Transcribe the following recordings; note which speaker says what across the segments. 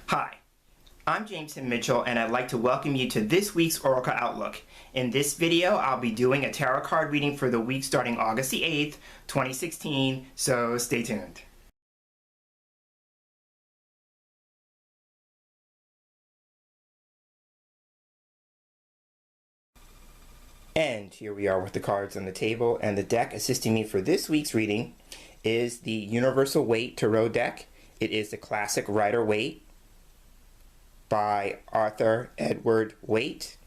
Speaker 1: Hi, I'm James Mitchell, and I'd like to welcome you to this week's Oracle Outlook. In this video, I'll be doing a tarot card reading for the week starting August the 8th, 2016, so stay tuned. And here we are with the cards on the table, and the deck assisting me for this week's reading is the Universal Waite Tarot deck. It is the classic Rider Waite by Arthur Edward Waite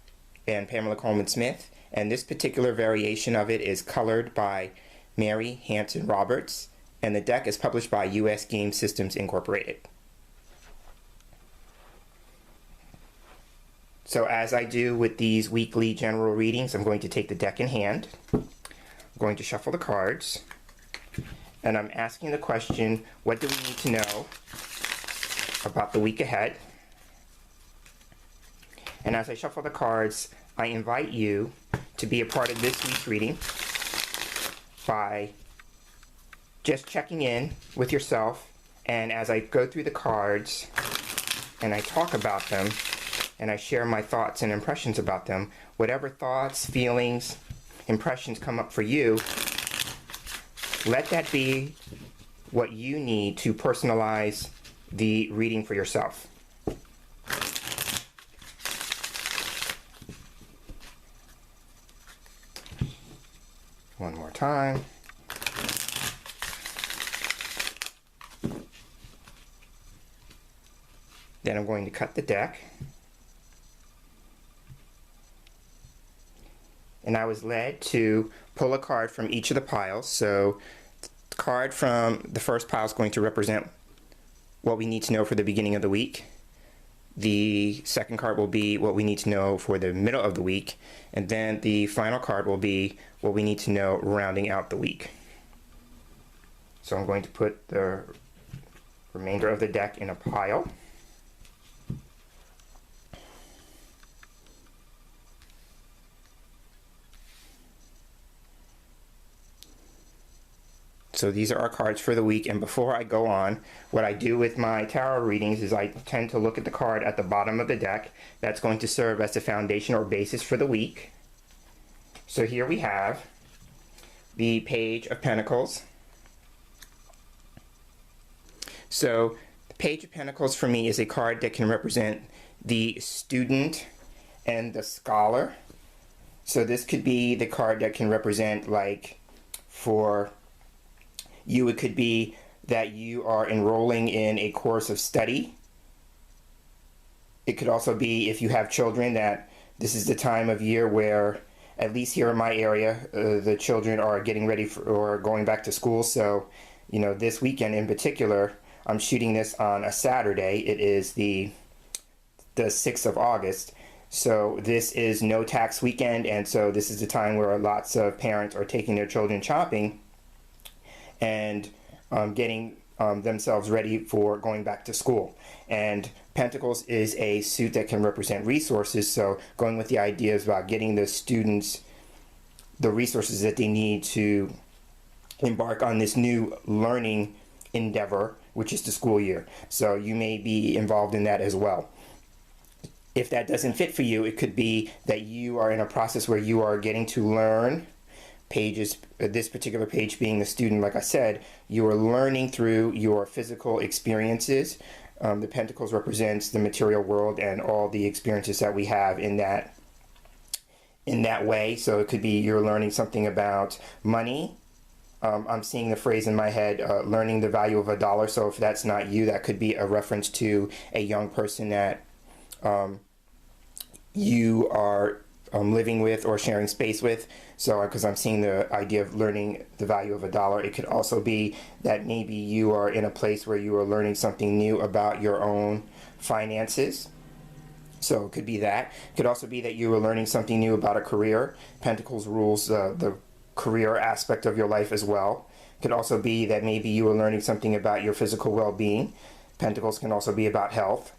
Speaker 1: and Pamela Colman Smith, and this particular variation of it is colored by Mary Hanson Roberts, and the deck is published by US Game Systems Incorporated. So as I do with these weekly general readings, I'm going to take the deck in hand. I'm going to shuffle the cards, and I'm asking the question, what do we need to know about the week ahead? And as I shuffle the cards, I invite you to be a part of this week's reading by just checking in with yourself, and as I go through the cards and I talk about them and I share my thoughts and impressions about them, whatever thoughts, feelings, impressions come up for you, let that be what you need to personalize the reading for yourself. One more time. Then I'm going to cut the deck. And I was led to pull a card from each of the piles. So the card from the first pile is going to represent what we need to know for the beginning of the week. The second card will be what we need to know for the middle of the week. And then the final card will be what we need to know rounding out the week. So I'm going to put the remainder of the deck in a pile. So these are our cards for the week, and before I go on, what I do with my tarot readings is I tend to look at the card at the bottom of the deck. That's going to serve as the foundation or basis for the week. So here we have the Page of Pentacles. So the Page of Pentacles for me is a card that can represent the student and the scholar. So this could be the card that can represent, like, for you, it could be that you are enrolling in a course of study. It could also be, if you have children, that this is the time of year where, at least here in my area, the children are getting ready for, or going back to school. So, you know, this weekend in particular, I'm shooting this on a Saturday. It is the 6th of August. So this is no tax weekend, and so this is the time where lots of parents are taking their children shopping and getting themselves ready for going back to school. And Pentacles is a suit that can represent resources, so going with the ideas about getting the students the resources that they need to embark on this new learning endeavor, which is the school year. So you may be involved in that as well. If that doesn't fit for you, it could be that you are in a process where you are getting to learn pages, this particular page being the student, like I said, you are learning through your physical experiences. The Pentacles represents the material world and all the experiences that we have in that way. So it could be you're learning something about money. I'm seeing the phrase in my head, learning the value of $1. So if that's not you, that could be a reference to a young person that you are living with or sharing space with. So because I'm seeing the idea of learning the value of $1. It could also be that maybe you are in a place where you are learning something new about your own finances. So it could be that. It could also be that you are learning something new about a career. Pentacles rules the career aspect of your life as well. It could also be that maybe you are learning something about your physical well-being. Pentacles can also be about health.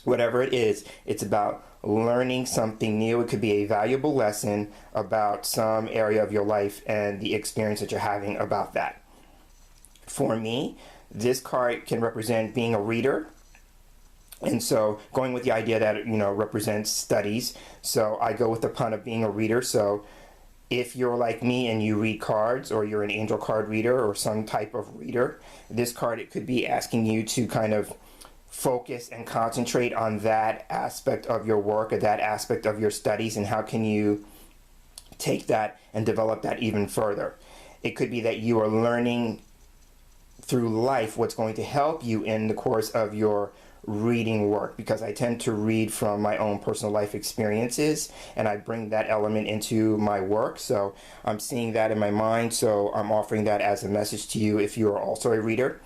Speaker 1: Whatever it is, it's about learning something new. It could be a valuable lesson about some area of your life and the experience that you're having about that. For me, this card can represent being a reader. And so going with the idea that it, represents studies. So I go with the pun of being a reader. So if you're like me and you read cards, or you're an angel card reader or some type of reader, this card, it could be asking you to kind of focus and concentrate on that aspect of your work, or that aspect of your studies, and how can you take that and develop that even further. It could be that you are learning through life what's going to help you in the course of your reading work, because I tend to read from my own personal life experiences, and I bring that element into my work. So I'm seeing that in my mind, so I'm offering that as a message to you if you are also a reader.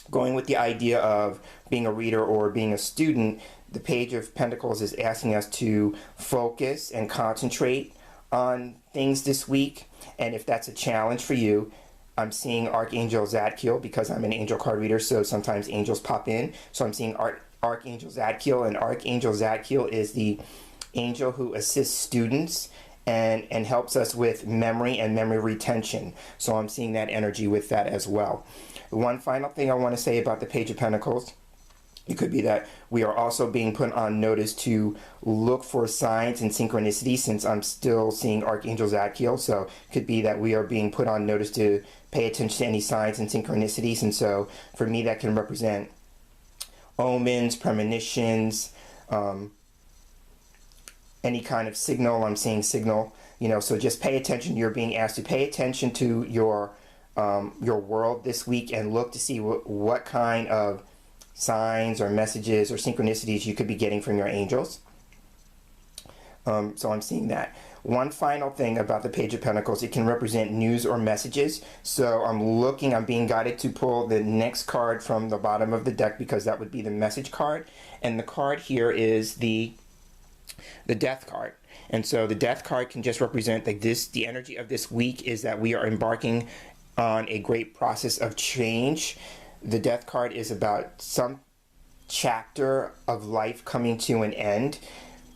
Speaker 1: Going with the idea of being a reader or being a student, the Page of Pentacles is asking us to focus and concentrate on things this week. And if that's a challenge for you, I'm seeing Archangel Zadkiel, because I'm an angel card reader, so sometimes angels pop in. So I'm seeing Archangel Zadkiel, and Archangel Zadkiel is the angel who assists students and helps us with memory and memory retention. So I'm seeing that energy with that as well. One final thing I want to say about the Page of Pentacles, it could be that we are also being put on notice to look for signs and synchronicity, since I'm still seeing Archangel Zadkiel. So it could be that we are being put on notice to pay attention to any signs and synchronicities. And so for me, that can represent omens, premonitions, any kind of signal. I'm seeing signal, so just pay attention. You're being asked to pay attention to your world this week, and look to see what kind of signs or messages or synchronicities you could be getting from your angels. So I'm seeing that. One final thing about the Page of Pentacles, it can represent news or messages. So I'm being guided to pull the next card from the bottom of the deck, because that would be the message card. And the card here is the Death card. And so the Death card can just represent like this, the energy of this week is that we are embarking on a great process of change. The Death card is about some chapter of life coming to an end.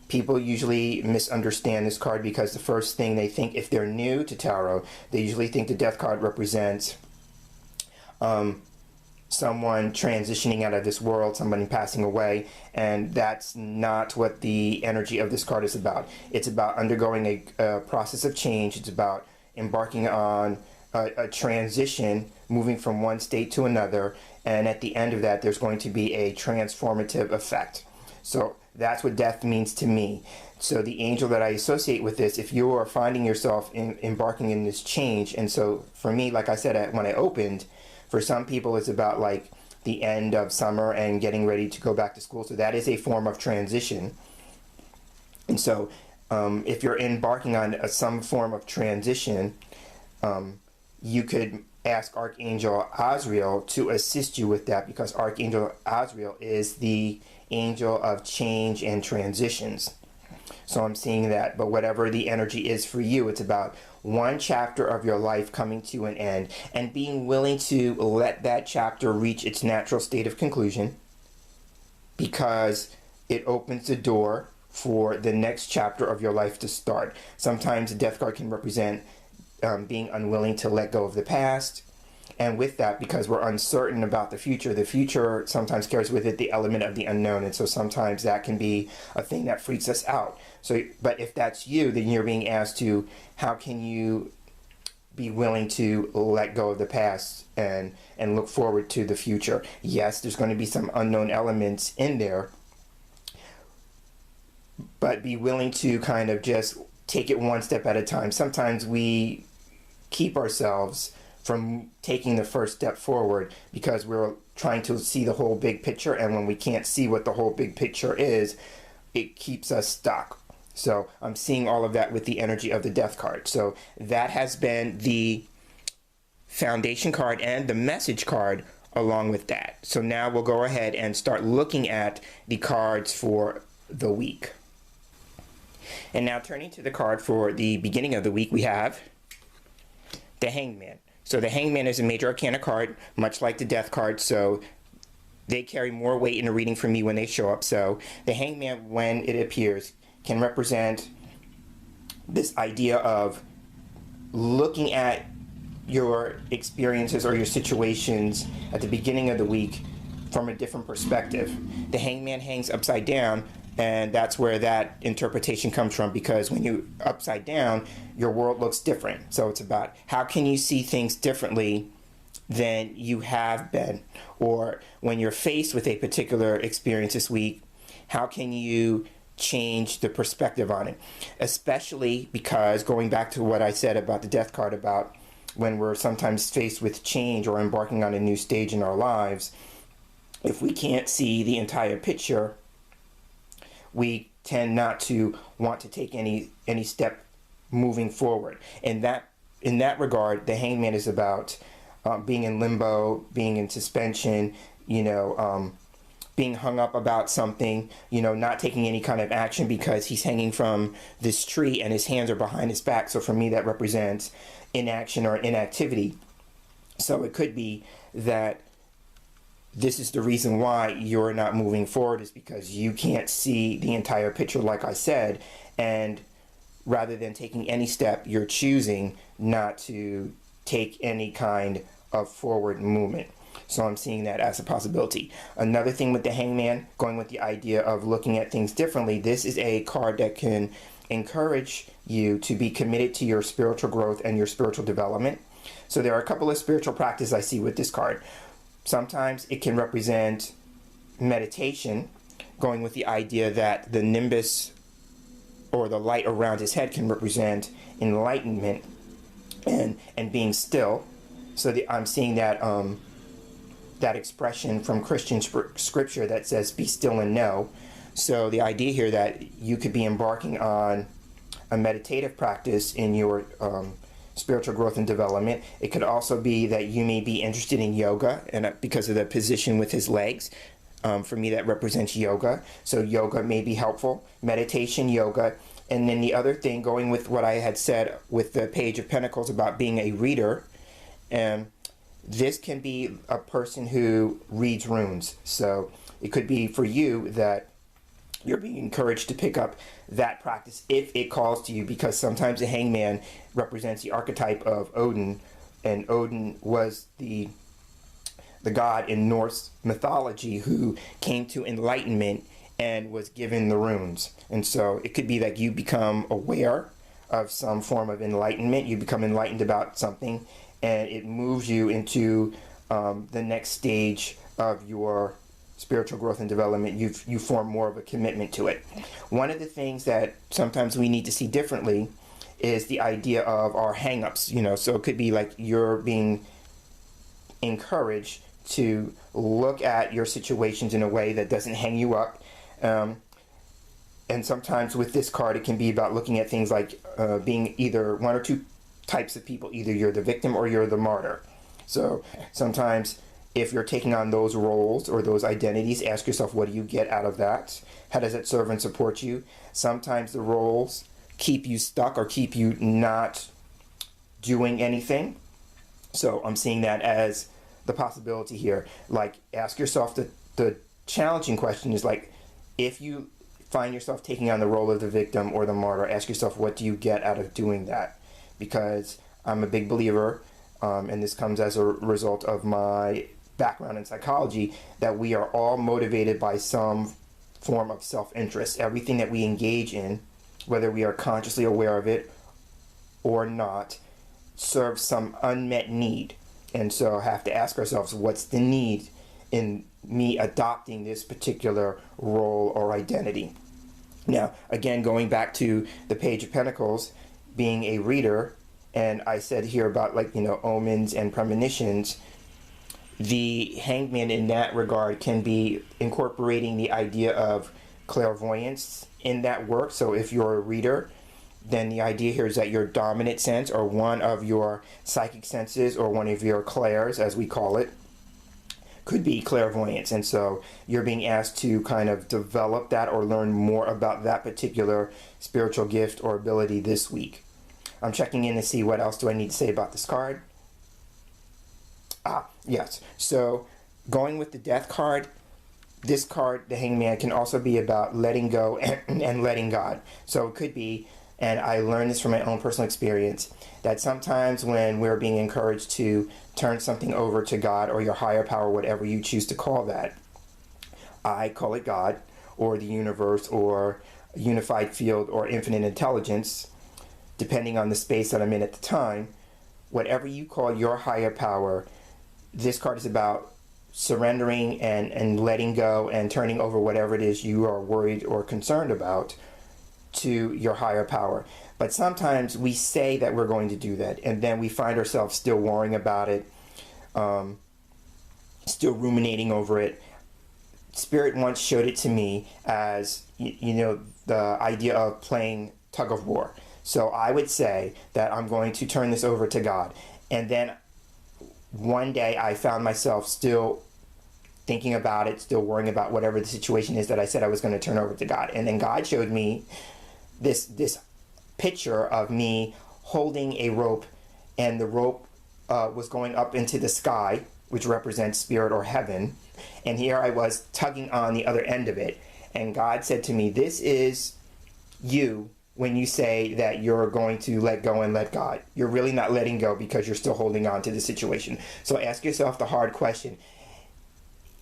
Speaker 1: People usually misunderstand this card, because the first thing they think, if they're new to tarot, they usually think the Death card represents someone transitioning out of this world, somebody passing away, and that's not what the energy of this card is about. It's about undergoing a process of change. It's about embarking on a transition, moving from one state to another, and at the end of that, there's going to be a transformative effect. So that's what death means to me. So the angel that I associate with this, if you are finding yourself embarking in this change, and so for me, like I said when I opened, for some people it's about like the end of summer and getting ready to go back to school. So that is a form of transition. And so if you're embarking on some form of transition, you could ask Archangel Azrael to assist you with that, because Archangel Azrael is the angel of change and transitions. So I'm seeing that. But whatever the energy is for you, it's about one chapter of your life coming to an end, and being willing to let that chapter reach its natural state of conclusion, because it opens the door for the next chapter of your life to start. Sometimes the Death card can represent being unwilling to let go of the past. And with that, because we're uncertain about the future sometimes carries with it the element of the unknown. And so sometimes that can be a thing that freaks us out. So, but if that's you, then you're being asked to, how can you be willing to let go of the past and look forward to the future? Yes, there's going to be some unknown elements in there, but be willing to kind of just take it one step at a time. Sometimes we keep ourselves from taking the first step forward because we're trying to see the whole big picture, and when we can't see what the whole big picture is, it keeps us stuck. So I'm seeing all of that with the energy of the Death card. So that has been the foundation card and the message card along with that. So now we'll go ahead and start looking at the cards for the week. And now turning to the card for the beginning of the week, we have the Hangman. So the Hangman is a major arcana card, much like the Death card, so they carry more weight in a reading for me when they show up. So the Hangman, when it appears, can represent this idea of looking at your experiences or your situations at the beginning of the week from a different perspective. The hangman hangs upside down, and that's where that interpretation comes from, because when you're upside down, your world looks different. So it's about how can you see things differently than you have been, or when you're faced with a particular experience this week, how can you change the perspective on it? Especially because, going back to what I said about the death card, about when we're sometimes faced with change or embarking on a new stage in our lives, if we can't see the entire picture, we tend not to want to take any step moving forward. And that, in that regard, the hangman is about being in limbo, being in suspension, being hung up about something, not taking any kind of action because he's hanging from this tree and his hands are behind his back. So for me, that represents inaction or inactivity. So it could be that this is the reason why you're not moving forward, is because you can't see the entire picture, like I said, and rather than taking any step, you're choosing not to take any kind of forward movement. So I'm seeing that as a possibility. Another thing with the hangman, going with the idea of looking at things differently, this is a card that can encourage you to be committed to your spiritual growth and your spiritual development. So there are a couple of spiritual practices I see with this card. Sometimes it can represent meditation, going with the idea that the nimbus or the light around his head can represent enlightenment and being still. So I'm seeing that that expression from Christian scripture that says, be still and know. So the idea here that you could be embarking on a meditative practice in your spiritual growth and development. It could also be that you may be interested in yoga, and because of the position with his legs, for me that represents yoga. So yoga may be helpful, meditation, yoga. And then the other thing, going with what I had said with the Page of Pentacles about being a reader, this can be a person who reads runes. So it could be for you that you're being encouraged to pick up that practice if it calls to you, because sometimes the hangman represents the archetype of Odin, and Odin was the god in Norse mythology who came to enlightenment and was given the runes. And so it could be that you become aware of some form of enlightenment, you become enlightened about something, and it moves you into the next stage of your spiritual growth and development. You form more of a commitment to it. One of the things that sometimes we need to see differently is the idea of our hang-ups. So it could be like you're being encouraged to look at your situations in a way that doesn't hang you up. And sometimes with this card, it can be about looking at things like being either one or two types of people. Either you're the victim or you're the martyr. So sometimes if you're taking on those roles or those identities, ask yourself, what do you get out of that? How does it serve and support you? Sometimes the roles keep you stuck or keep you not doing anything. So I'm seeing that as the possibility here. Like, ask yourself the challenging question is like, if you find yourself taking on the role of the victim or the martyr, ask yourself, what do you get out of doing that? Because I'm a big believer, and this comes as a result of my background in psychology, that we are all motivated by some form of self-interest. Everything that we engage in, whether we are consciously aware of it or not, serves some unmet need. And so have to ask ourselves, what's the need in me adopting this particular role or identity? Now, again, going back to the Page of Pentacles, being a reader, and I said here about omens and premonitions, the hangman in that regard can be incorporating the idea of clairvoyance in that work. So if you're a reader, then the idea here is that your dominant sense, or one of your psychic senses, or one of your clairs, as we call it, could be clairvoyance. And so you're being asked to kind of develop that or learn more about that particular spiritual gift or ability this week. I'm checking in to see what else do I need to say about this card. Yes. So going with the Death card, this card, the Hangman, can also be about letting go and letting God. So it could be, and I learned this from my own personal experience, that sometimes when we're being encouraged to turn something over to God or your higher power, whatever you choose to call that, I call it God, or the universe, or unified field, or infinite intelligence, depending on the space that I'm in at the time. Whatever you call your higher power, this card is about surrendering and letting go and turning over whatever it is you are worried or concerned about to your higher power. But sometimes we say that we're going to do that, and then we find ourselves still worrying about it, still ruminating over it. Spirit once showed it to me as, the idea of playing tug of war. So I would say that I'm going to turn this over to God. And then one day I found myself still thinking about it, still worrying about whatever the situation is that I said I was going to turn over to God. And then God showed me this picture of me holding a rope, and the rope was going up into the sky, which represents spirit or heaven. And here I was tugging on the other end of it. And God said to me, this is you when you say that you're going to let go and let God. You're really not letting go because you're still holding on to the situation. So ask yourself the hard question.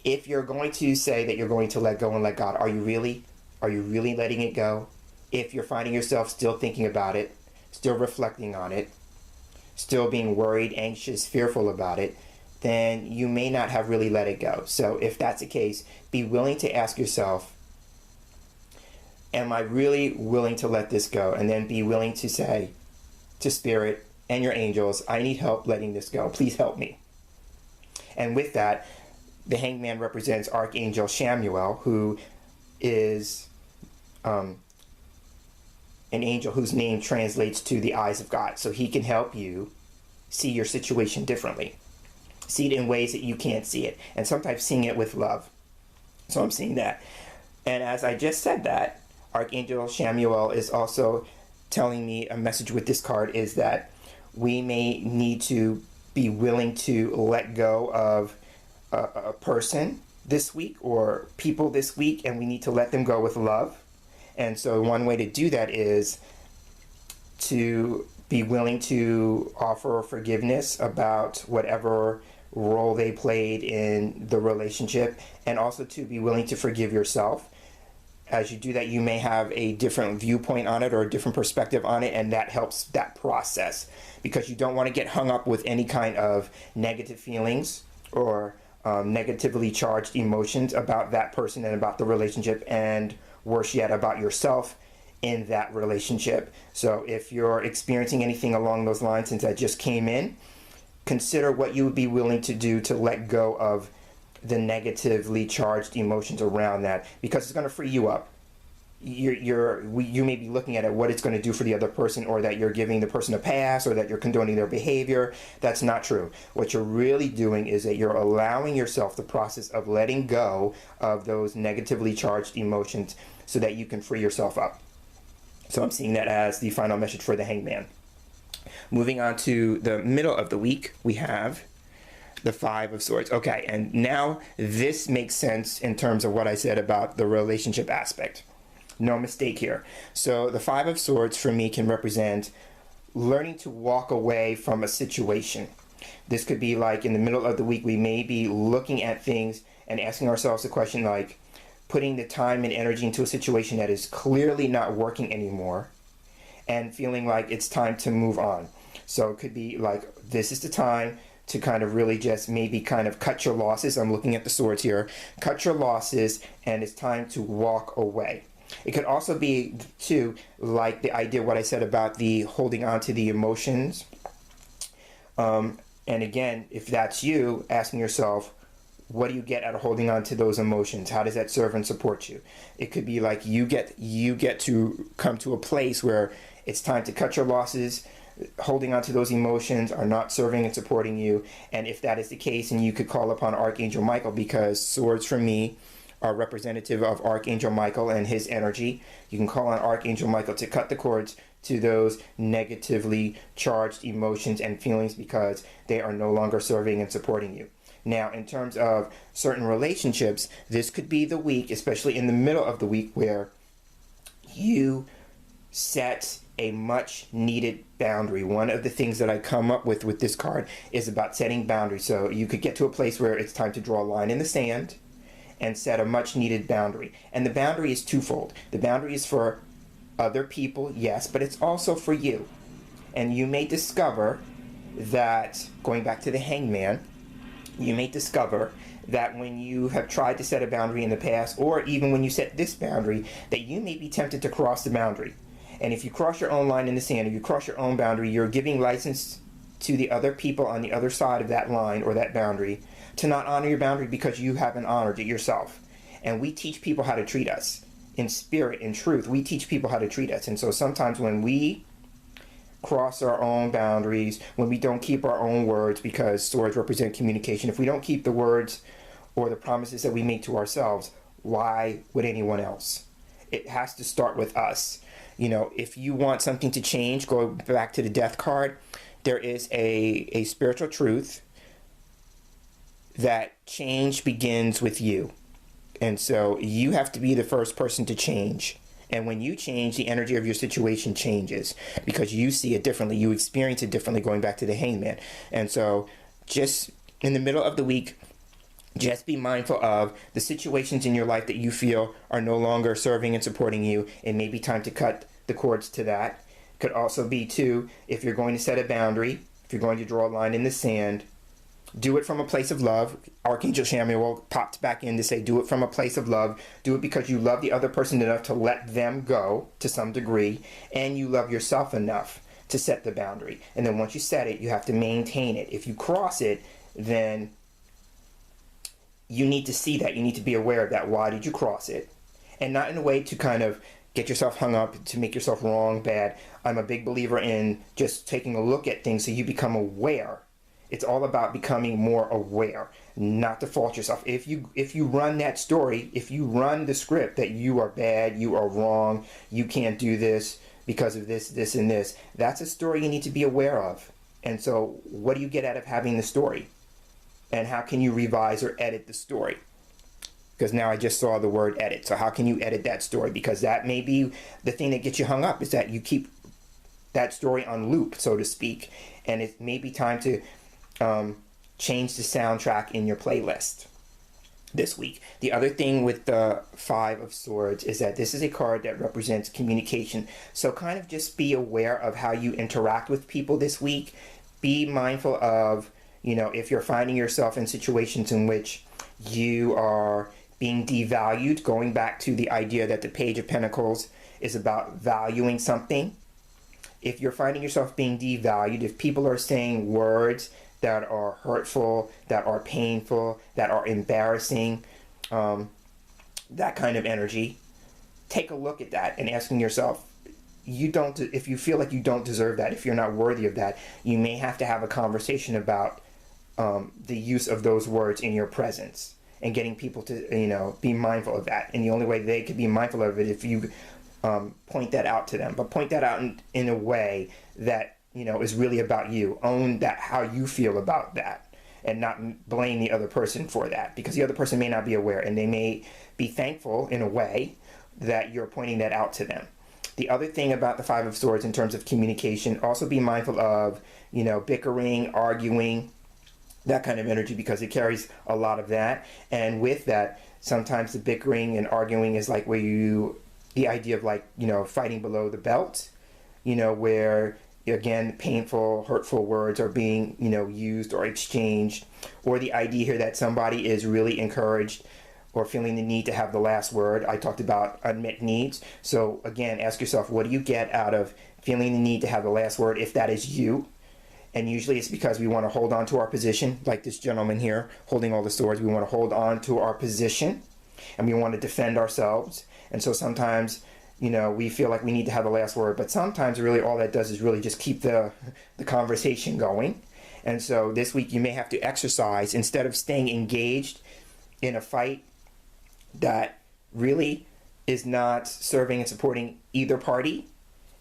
Speaker 1: If you're going to say that you're going to let go and let God, are you really letting it go? If you're finding yourself still thinking about it, still reflecting on it, still being worried, anxious, fearful about it, then you may not have really let it go. So if that's the case, be willing to ask yourself, am I really willing to let this go? And then be willing to say to Spirit and your angels, I need help letting this go. Please help me. And with that, the Hangman represents Archangel Shamuel, who is an angel whose name translates to the eyes of God. So he can help you see your situation differently. See it in ways that you can't see it. And sometimes seeing it with love. So I'm seeing that. And as I just said that, Archangel Shamuel is also telling me a message with this card is that we may need to be willing to let go of a person this week or people this week, and we need to let them go with love. And so one way to do that is to be willing to offer forgiveness about whatever role they played in the relationship, and also to be willing to forgive yourself. As you do that, you may have a different viewpoint on it or a different perspective on it, and that helps that process, because you don't want to get hung up with any kind of negative feelings or negatively charged emotions about that person and about the relationship, and worse yet, about yourself in that relationship. So if you're experiencing anything along those lines since that just came in, consider what you would be willing to do to let go of the negatively charged emotions around that, because it's going to free you up. You may be looking at it, what it's going to do for the other person, or that you're giving the person a pass, or that you're condoning their behavior. That's not true. What you're really doing is that you're allowing yourself the process of letting go of those negatively charged emotions so that you can free yourself up. So I'm seeing that as the final message for the Hangman. Moving on to the middle of the week, we have the Five of Swords. Okay, and now this makes sense in terms of what I said about the relationship aspect. No mistake here. So the Five of Swords for me can represent learning to walk away from a situation. This could be like in the middle of the week, we may be looking at things and asking ourselves a question like putting the time and energy into a situation that is clearly not working anymore and feeling like it's time to move on. So it could be like, this is the time to kind of really just maybe kind of cut your losses. I'm looking at the swords here. Cut your losses, and it's time to walk away. It could also be, too, like the idea, what I said about the holding on to the emotions. And again, if that's you, asking yourself, what do you get out of holding on to those emotions? How does that serve and support you? It could be like you get to come to a place where it's time to cut your losses. Holding on to those emotions are not serving and supporting you. And if that is the case, and you could call upon Archangel Michael, because swords for me are representative of Archangel Michael and his energy. You can call on Archangel Michael to cut the cords to those negatively charged emotions and feelings, because they are no longer serving and supporting you. Now, in terms of certain relationships, this could be the week, especially in the middle of the week, where you set a much needed boundary. One of the things that I come up with this card is about setting boundaries. So you could get to a place where it's time to draw a line in the sand and set a much needed boundary. And the boundary is twofold. The boundary is for other people, yes, but it's also for you. And you may discover that, going back to the hangman, you may discover that when you have tried to set a boundary in the past, or even when you set this boundary, that you may be tempted to cross the boundary. And if you cross your own line in the sand, or you cross your own boundary, you're giving license to the other people on the other side of that line or that boundary to not honor your boundary because you haven't honored it yourself. And we teach people how to treat us. In spirit, in truth, we teach people how to treat us. And so sometimes when we cross our own boundaries, when we don't keep our own words, because swords represent communication, if we don't keep the words or the promises that we make to ourselves, why would anyone else? It has to start with us. You know, if you want something to change, go back to the death card. There is a spiritual truth that change begins with you. And so you have to be the first person to change. And when you change, the energy of your situation changes because you see it differently. You experience it differently, going back to the hangman. And so just in the middle of the week, just be mindful of the situations in your life that you feel are no longer serving and supporting you. It may be time to cut the cords to that. Could also be, too, if you're going to set a boundary, if you're going to draw a line in the sand, do it from a place of love. Archangel Samuel popped back in to say, do it from a place of love. Do it because you love the other person enough to let them go to some degree, and you love yourself enough to set the boundary. And then once you set it, you have to maintain it. If you cross it, then you need to see that. You need to be aware of that. Why did you cross it? And not in a way to kind of get yourself hung up, to make yourself wrong, bad. I'm a big believer in just taking a look at things so you become aware. It's all about becoming more aware, not to fault yourself. If you run that story, if you run the script that you are bad, you are wrong, you can't do this because of this, this, and this, that's a story you need to be aware of. And so what do you get out of having the story? And how can you revise or edit the story? Because now I just saw the word edit. So how can you edit that story? Because that may be the thing that gets you hung up, is that you keep that story on loop, so to speak. And it may be time to change the soundtrack in your playlist this week. The other thing with the Five of Swords is that this is a card that represents communication. So kind of just be aware of how you interact with people this week. Be mindful of, you know, if you're finding yourself in situations in which you are being devalued, going back to the idea that the Page of Pentacles is about valuing something. If you're finding yourself being devalued, if people are saying words that are hurtful, that are painful, that are embarrassing, that kind of energy, take a look at that and asking yourself, if you feel like you don't deserve that, if you're not worthy of that, you may have to have a conversation about the use of those words in your presence and getting people to, you know, be mindful of that. And the only way they could be mindful of it if you point that out to them, but point that out in a way that, you know, is really about you. Own that, how you feel about that, and not blame the other person for that, because the other person may not be aware, and they may be thankful in a way that you're pointing that out to them. The other thing about the Five of Swords in terms of communication, also be mindful of, you know, bickering, arguing, that kind of energy, because it carries a lot of that. And with that, sometimes the bickering and arguing is like the idea of, like, you know, fighting below the belt, you know, where, again, painful, hurtful words are being, you know, used or exchanged, or the idea here that somebody is really encouraged or feeling the need to have the last word. I talked about unmet needs. So again, ask yourself, what do you get out of feeling the need to have the last word, if that is you? And usually it's because we want to hold on to our position, like this gentleman here holding all the swords. We want to hold on to our position, and we want to defend ourselves. And so sometimes, you know, we feel like we need to have the last word, but sometimes really all that does is really just keep the conversation going. And so this week you may have to exercise, instead of staying engaged in a fight that really is not serving and supporting either party.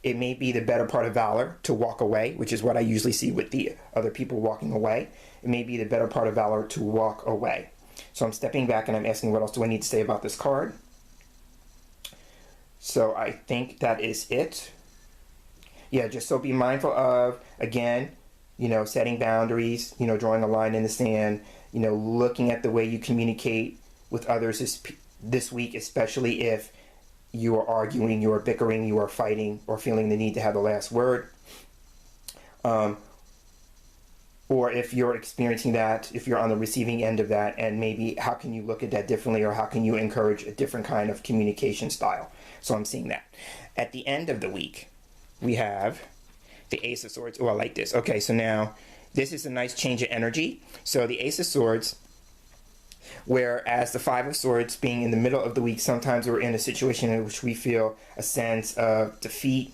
Speaker 1: It may be the better part of valor to walk away, which is what I usually see with the other people walking away. It may be the better part of valor to walk away. So I'm stepping back and I'm asking, what else do I need to say about this card? So I think that is it. Yeah, just so be mindful of, again, you know, setting boundaries, you know, drawing a line in the sand, you know, looking at the way you communicate, with others this week, especially if you are arguing, you are bickering, you are fighting, or feeling the need to have the last word. Or if you're experiencing that, if you're on the receiving end of that, and maybe how can you look at that differently, or how can you encourage a different kind of communication style? So I'm seeing that. At the end of the week, we have the Ace of Swords. Oh, I like this. Okay, so now this is a nice change of energy. So the Ace of Swords, whereas the Five of Swords being in the middle of the week, sometimes we're in a situation in which we feel a sense of defeat,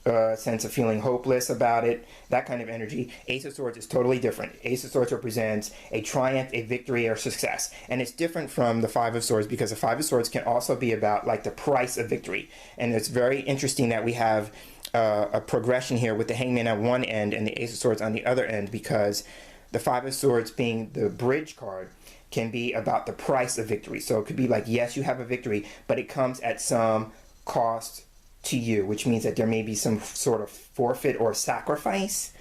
Speaker 1: a sense of feeling hopeless about it, that kind of energy. Ace of Swords is totally different. Ace of Swords represents a triumph, a victory, or success. And it's different from the Five of Swords because the Five of Swords can also be about like the price of victory. And it's very interesting that we have a progression here with the Hangman on one end and the Ace of Swords on the other end, because the Five of Swords being the bridge card can be about the price of victory. So it could be like, yes, you have a victory, but it comes at some cost to you, which means that there may be some sort of forfeit or sacrifice.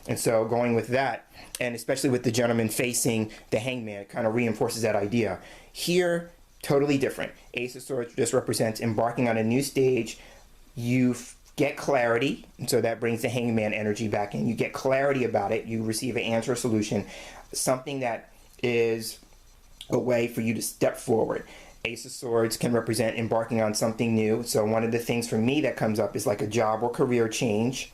Speaker 1: And so going with that, and especially with the gentleman facing the Hangman, it kind of reinforces that idea. Here, totally different. Ace of Swords just represents embarking on a new stage. You get clarity, and so that brings the Hangman energy back in. You get clarity about it. You receive an answer, a solution, something that is a way for you to step forward. Ace of Swords can represent embarking on something new. So one of the things for me that comes up is like a job or career change.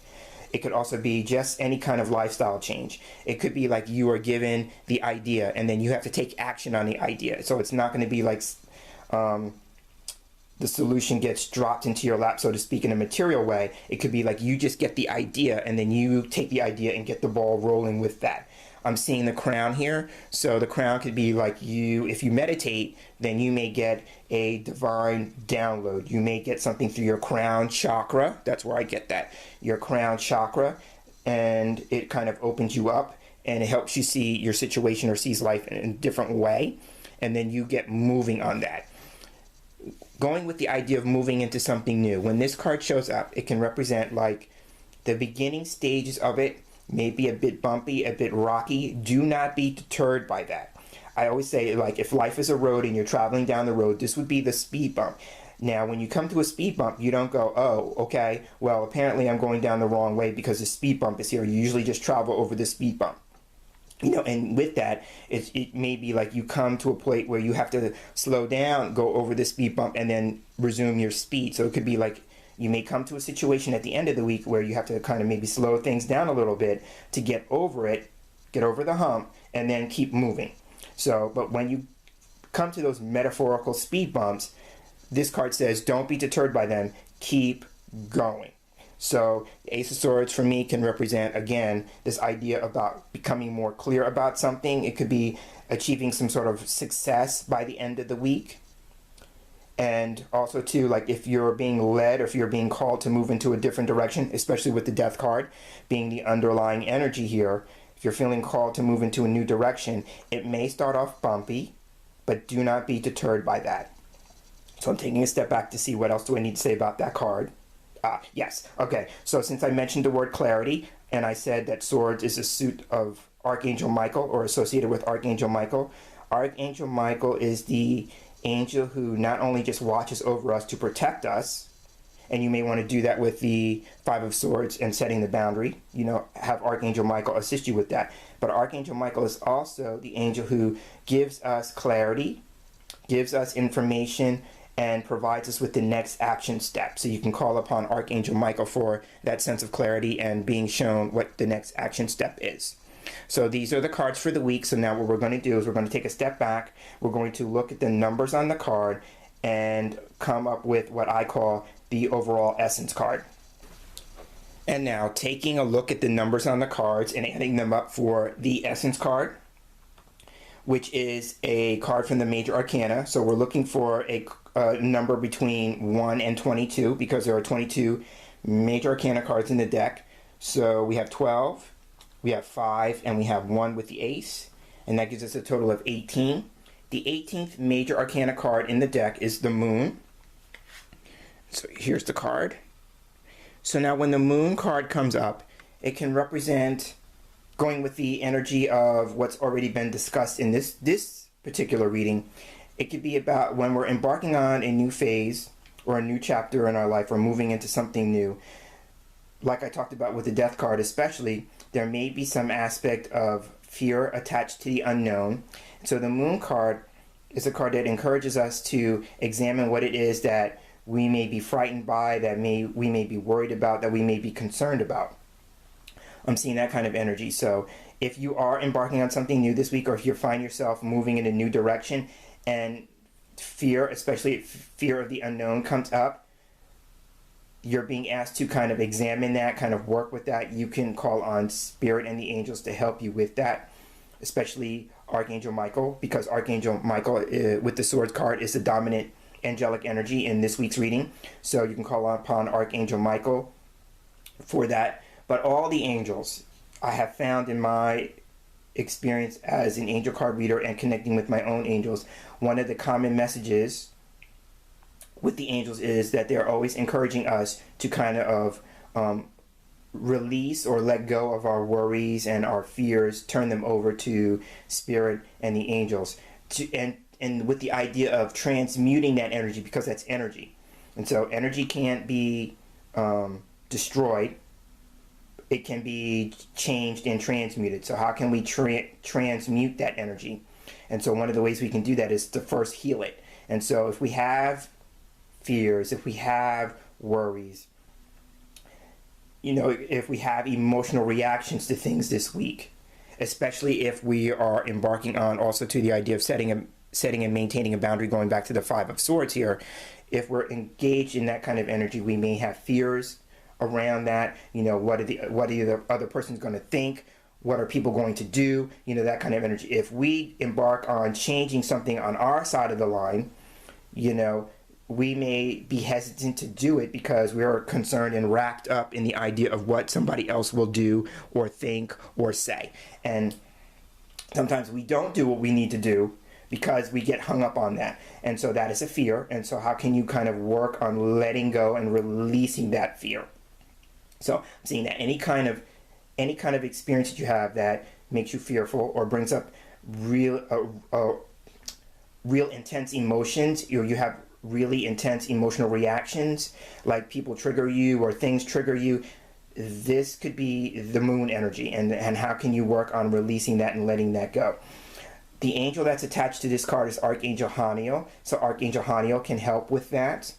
Speaker 1: It could also be just any kind of lifestyle change. It could be like you are given the idea and then you have to take action on the idea. So it's not going to be like the solution gets dropped into your lap, so to speak, in a material way. It could be like you just get the idea and then you take the idea and get the ball rolling with that. I'm seeing the crown here. So the crown could be like if you meditate, then you may get a divine download. You may get something through your crown chakra. That's where I get that. Your crown chakra. And it kind of opens you up and it helps you see your situation or sees life in a different way. And then you get moving on that. Going with the idea of moving into something new. When this card shows up, it can represent like the beginning stages of it. Maybe a bit bumpy, a bit rocky. Do not be deterred by that. I always say, like, if life is a road and you're traveling down the road, this would be the speed bump. Now, when you come to a speed bump, you don't go, oh, okay, well, apparently I'm going down the wrong way because the speed bump is here. You usually just travel over the speed bump. You know, and with that, it may be like you come to a point where you have to slow down, go over the speed bump, and then resume your speed. So it could be like, you may come to a situation at the end of the week where you have to kind of maybe slow things down a little bit to get over it, get over the hump, and then keep moving. So, but when you come to those metaphorical speed bumps, this card says, don't be deterred by them, keep going. So, the Ace of Swords for me can represent, again, this idea about becoming more clear about something. It could be achieving some sort of success by the end of the week. And also too, like if you're being led or if you're being called to move into a different direction, especially with the Death card being the underlying energy here, if you're feeling called to move into a new direction, it may start off bumpy, but do not be deterred by that. So I'm taking a step back to see what else do I need to say about that card. Yes, okay, so since I mentioned the word clarity, and I said that Swords is a suit of Archangel Michael or associated with Archangel Michael, Archangel Michael is the angel who not only just watches over us to protect us, and you may want to do that with the Five of Swords and setting the boundary, you know, have Archangel Michael assist you with that, but Archangel Michael is also the angel who gives us clarity, gives us information, and provides us with the next action step. So you can call upon Archangel Michael for that sense of clarity and being shown what the next action step is. So these are the cards for the week. So now what we're going to do is we're going to take a step back. We're going to look at the numbers on the card and come up with what I call the overall essence card. And now taking a look at the numbers on the cards and adding them up for the essence card, which is a card from the major arcana. So we're looking for a number between 1 and 22 because there are 22 major arcana cards in the deck. So we have 12. We have 5, and we have 1 with the ace, and that gives us a total of 18. The 18th major arcana card in the deck is the moon. So here's the card. So now when the moon card comes up, it can represent, going with the energy of what's already been discussed in this particular reading, It could be about when we're embarking on a new phase or a new chapter in our life or moving into something new. Like I talked about with the death card especially, there may be some aspect of fear attached to the unknown. So the moon card is a card that encourages us to examine what it is that we may be frightened by, that we may be worried about, that we may be concerned about. I'm seeing that kind of energy. So if you are embarking on something new this week, or if you find yourself moving in a new direction and fear, especially fear of the unknown, comes up, you're being asked to kind of examine that, kind of work with that. You can call on Spirit and the angels to help you with that, especially Archangel Michael, because Archangel Michael with the Swords card is the dominant angelic energy in this week's reading. So you can call upon Archangel Michael for that. But all the angels, I have found in my experience as an angel card reader and connecting with my own angels, one of the common messages with the angels is that they're always encouraging us to kind of release or let go of our worries and our fears, turn them over to Spirit and the angels, and with the idea of transmuting that energy, because that's energy. And so energy can't be destroyed. It can be changed and transmuted. So how can we transmute that energy? And so one of the ways we can do that is to first heal it. And so if we have fears, if we have worries, if we have emotional reactions to things this week, especially if we are embarking on also to the idea of setting and maintaining a boundary, going back to the Five of Swords here, if we're engaged in that kind of energy, we may have fears around that. What are the other person's going to think? What are people going to do? That kind of energy. If we embark on changing something on our side of the line, we may be hesitant to do it because we are concerned and wrapped up in the idea of what somebody else will do or think or say. And sometimes we don't do what we need to do because we get hung up on that. And so that is a fear. And so how can you kind of work on letting go and releasing that fear? So I'm seeing that any kind of experience that you have that makes you fearful or brings up real intense emotions, or you have really intense emotional reactions, like people trigger you or things trigger you, this could be the moon energy. And how can you work on releasing that and letting that go? The angel that's attached to this card is Archangel Haniel. So Archangel Haniel can help with that.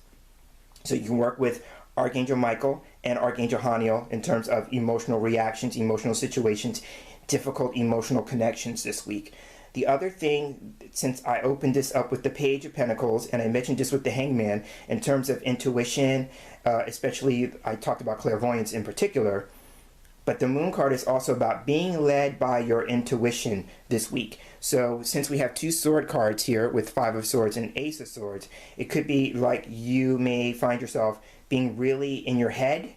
Speaker 1: So you can work with Archangel Michael and Archangel Haniel in terms of emotional reactions, emotional situations, difficult emotional connections this week. The other thing, since I opened this up with the Page of Pentacles, and I mentioned this with the Hangman, in terms of intuition, especially I talked about clairvoyance in particular, but the Moon card is also about being led by your intuition this week. So since we have two sword cards here with Five of Swords and Ace of Swords, it could be like you may find yourself being really in your head.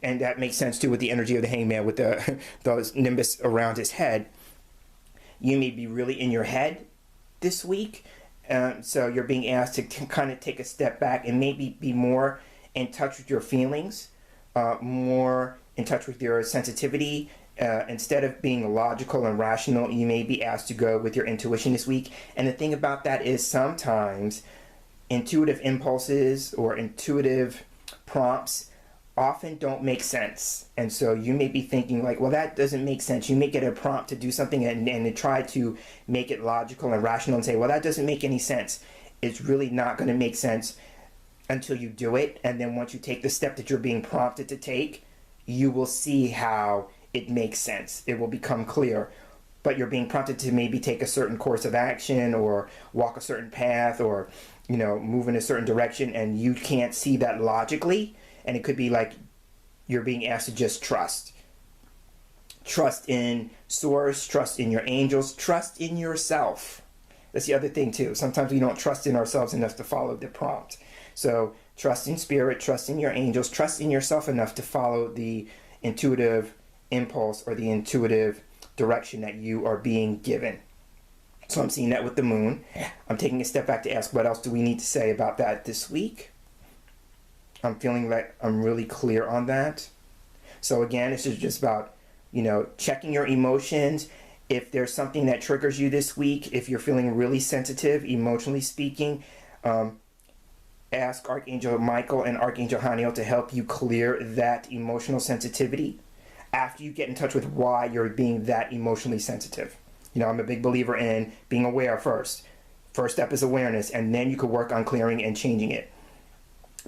Speaker 1: And that makes sense too with the energy of the Hangman with those nimbus around his head. You may be really in your head this week. So you're being asked to kind of take a step back and maybe be more in touch with your feelings, more in touch with your sensitivity. Instead of being logical and rational, you may be asked to go with your intuition this week. And the thing about that is sometimes intuitive impulses or intuitive prompts often don't make sense. And so you may be thinking like, well, that doesn't make sense. You may get a prompt to do something and try to make it logical and rational and say, well, that doesn't make any sense. It's really not going to make sense until you do it. And then once you take the step that you're being prompted to take, you will see how it makes sense. It will become clear. But you're being prompted to maybe take a certain course of action or walk a certain path or, move in a certain direction, and you can't see that logically. And it could be like you're being asked to just trust. Trust in source, trust in your angels, trust in yourself. That's the other thing too. Sometimes we don't trust in ourselves enough to follow the prompt. So trust in spirit, trust in your angels, trust in yourself enough to follow the intuitive impulse or the intuitive direction that you are being given. So I'm seeing that with the moon. I'm taking a step back to ask, what else do we need to say about that this week? I'm feeling like I'm really clear on that. So again, this is just about, checking your emotions If there's something that triggers you this week, if you're feeling really sensitive, emotionally speaking, ask Archangel Michael and Archangel Haniel to help you clear that emotional sensitivity after you get in touch with why you're being that emotionally sensitive. You know, I'm a big believer in being aware first. First step is awareness, and then you can work on clearing and changing it.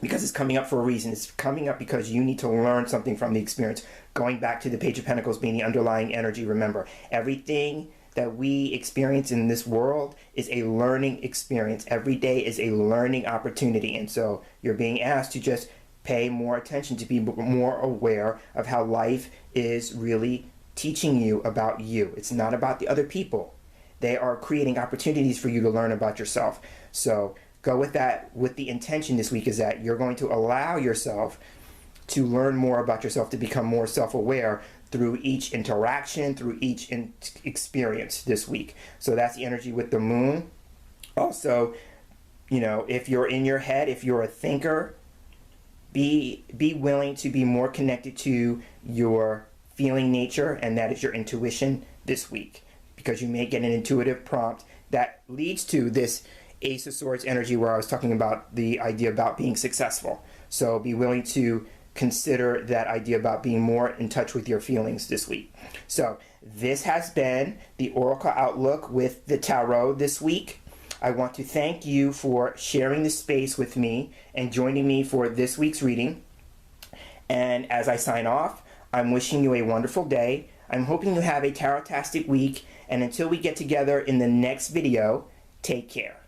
Speaker 1: Because it's coming up for a reason. It's coming up because you need to learn something from the experience. Going back to the Page of Pentacles being the underlying energy, remember, everything that we experience in this world is a learning experience. Every day is a learning opportunity. And so you're being asked to just pay more attention, to be more aware of how life is really teaching you about you. It's not about the other people. They are creating opportunities for you to learn about yourself. So go with that, with the intention this week is that you're going to allow yourself to learn more about yourself, to become more self-aware through each interaction, through each experience this week. So that's the energy with the moon. Also, you know, if you're in your head, if you're a thinker, be willing to be more connected to your feeling nature, and that is your intuition this week, because you may get an intuitive prompt that leads to this Ace of Swords energy where I was talking about the idea about being successful. So be willing to consider that idea about being more in touch with your feelings this week. So this has been the Oracle Outlook with the Tarot this week. I want to thank you for sharing this space with me and joining me for this week's reading. And as I sign off, I'm wishing you a wonderful day. I'm hoping you have a tarot-tastic week. And until we get together in the next video, take care.